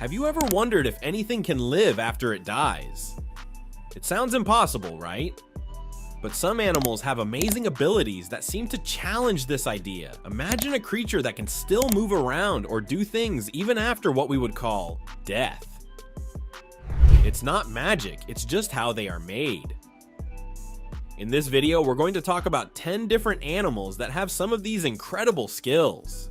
Have you ever wondered if anything can live after it dies? It sounds impossible, right? But some animals have amazing abilities that seem to challenge this idea. Imagine a creature that can still move around or do things even after what we would call death. It's not magic, it's just how they are made. In this video, we're going to talk about 10 different animals that have some of these incredible skills.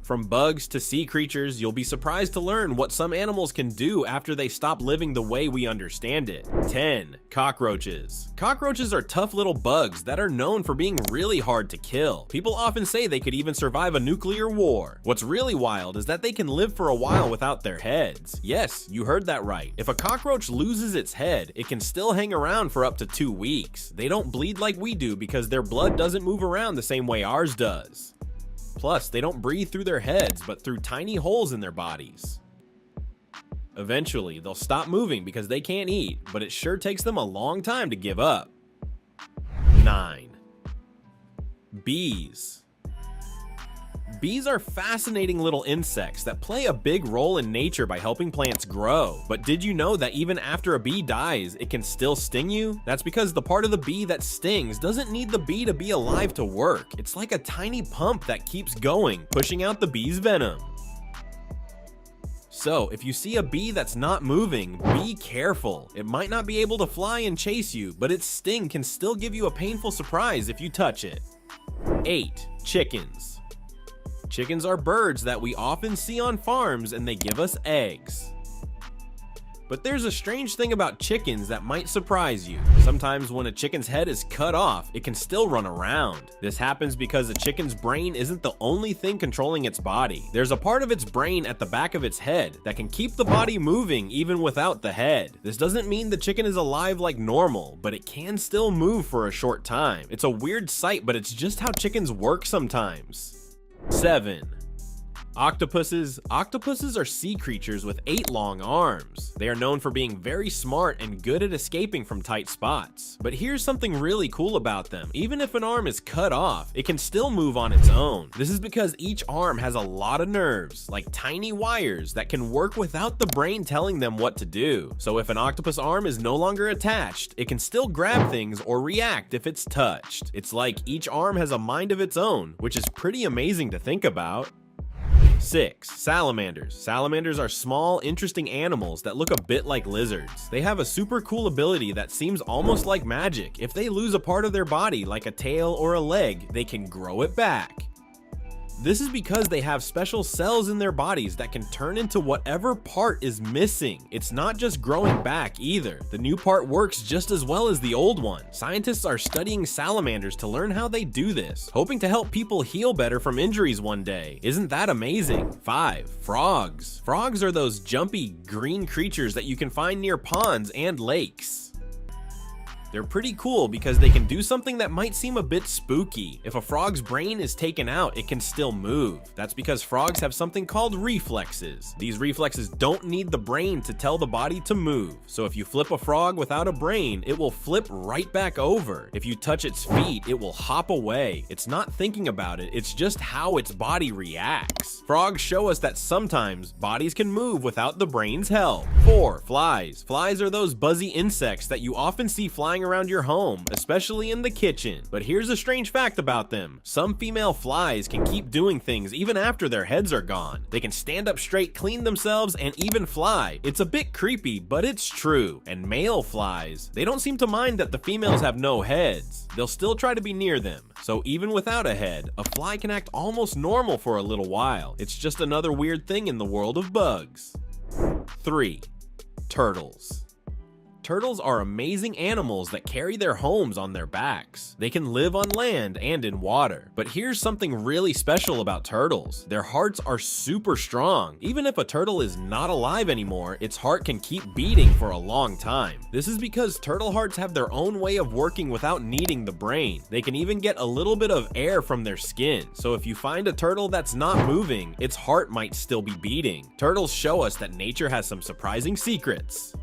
From bugs to sea creatures, you'll be surprised to learn what some animals can do after they stop living the way we understand it. 10. Cockroaches. Cockroaches are tough little bugs that are known for being really hard to kill. People often say they could even survive a nuclear war. What's really wild is that they can live for a while without their heads. Yes, you heard that right. If a cockroach loses its head, it can still hang around for up to 2 weeks. They don't bleed like we do because their blood doesn't move around the same way ours does. Plus, they don't breathe through their heads, but through tiny holes in their bodies. Eventually, they'll stop moving because they can't eat, but it sure takes them a long time to give up. 9. Bees. Bees are fascinating little insects that play a big role in nature by helping plants grow. But did you know that even after a bee dies, it can still sting you? That's because the part of the bee that stings doesn't need the bee to be alive to work. It's like a tiny pump that keeps going, pushing out the bee's venom. So, if you see a bee that's not moving, be careful. It might not be able to fly and chase you, but its sting can still give you a painful surprise if you touch it. 8. Chickens. Chickens are birds that we often see on farms, and they give us eggs. But there's a strange thing about chickens that might surprise you. Sometimes when a chicken's head is cut off, it can still run around. This happens because a chicken's brain isn't the only thing controlling its body. There's a part of its brain at the back of its head that can keep the body moving even without the head. This doesn't mean the chicken is alive like normal, but it can still move for a short time. It's a weird sight, but it's just how chickens work sometimes. 7. Octopuses. Octopuses are sea creatures with 8 long arms. They are known for being very smart and good at escaping from tight spots. But here's something really cool about them. Even if an arm is cut off, it can still move on its own. This is because each arm has a lot of nerves, like tiny wires, that can work without the brain telling them what to do. So if an octopus arm is no longer attached, it can still grab things or react if it's touched. It's like each arm has a mind of its own, which is pretty amazing to think about. 6. Salamanders. Salamanders are small, interesting animals that look a bit like lizards. They have a super cool ability that seems almost like magic. If they lose a part of their body, like a tail or a leg, they can grow it back. This is because they have special cells in their bodies that can turn into whatever part is missing. It's not just growing back either. The new part works just as well as the old one. Scientists are studying salamanders to learn how they do this, hoping to help people heal better from injuries one day. Isn't that amazing? 5. Frogs. Frogs are those jumpy, green creatures that you can find near ponds and lakes. They're pretty cool because they can do something that might seem a bit spooky. If a frog's brain is taken out, it can still move. That's because frogs have something called reflexes. These reflexes don't need the brain to tell the body to move. So if you flip a frog without a brain, it will flip right back over. If you touch its feet, it will hop away. It's not thinking about it, it's just how its body reacts. Frogs show us that sometimes bodies can move without the brain's help. 4. Flies. Flies are those buzzy insects that you often see flying around your home, especially in the kitchen. But here's a strange fact about them. Some female flies can keep doing things even after their heads are gone. They can stand up straight, clean themselves, and even fly. It's a bit creepy, but it's true. And male flies, they don't seem to mind that the females have no heads. They'll still try to be near them. So even without a head, a fly can act almost normal for a little while. It's just another weird thing in the world of bugs. 3. Turtles. Turtles are amazing animals that carry their homes on their backs. They can live on land and in water. But here's something really special about turtles. Their hearts are super strong. Even if a turtle is not alive anymore, its heart can keep beating for a long time. This is because turtle hearts have their own way of working without needing the brain. They can even get a little bit of air from their skin. So if you find a turtle that's not moving, its heart might still be beating. Turtles show us that nature has some surprising secrets.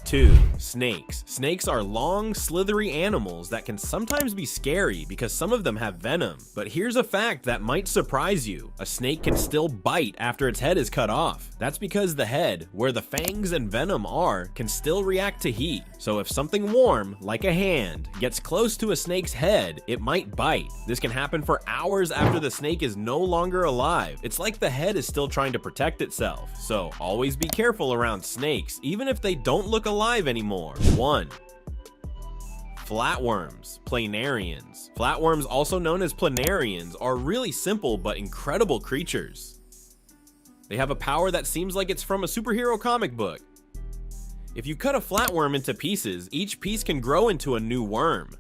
2. Snakes. Snakes are long, slithery animals that can sometimes be scary because some of them have venom. But here's a fact that might surprise you. A snake can still bite after its head is cut off. That's because the head, where the fangs and venom are, can still react to heat. So if something warm, like a hand, gets close to a snake's head, it might bite. This can happen for hours after the snake is no longer alive. It's like the head is still trying to protect itself. So always be careful around snakes, even if they don't look alive anymore. 1. Flatworms, planarians. Flatworms, also known as planarians, are really simple but incredible creatures. They have a power that seems like it's from a superhero comic book. If you cut a flatworm into pieces, each piece can grow into a new worm.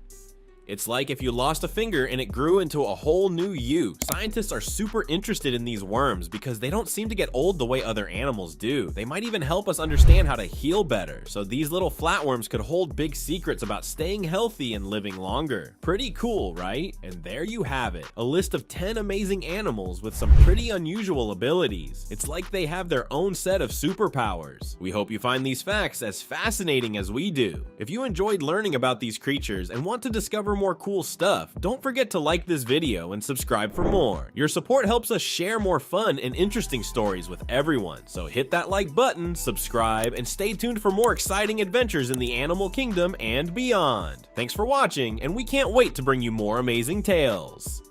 It's like if you lost a finger and it grew into a whole new you. Scientists are super interested in these worms because they don't seem to get old the way other animals do. They might even help us understand how to heal better. So these little flatworms could hold big secrets about staying healthy and living longer. Pretty cool, right? And there you have it, a list of 10 amazing animals with some pretty unusual abilities. It's like they have their own set of superpowers. We hope you find these facts as fascinating as we do. If you enjoyed learning about these creatures and want to discover more cool stuff, don't forget to like this video and subscribe for more. Your support helps us share more fun and interesting stories with everyone, so hit that like button, subscribe, and stay tuned for more exciting adventures in the animal kingdom and beyond. Thanks for watching, and we can't wait to bring you more amazing tales.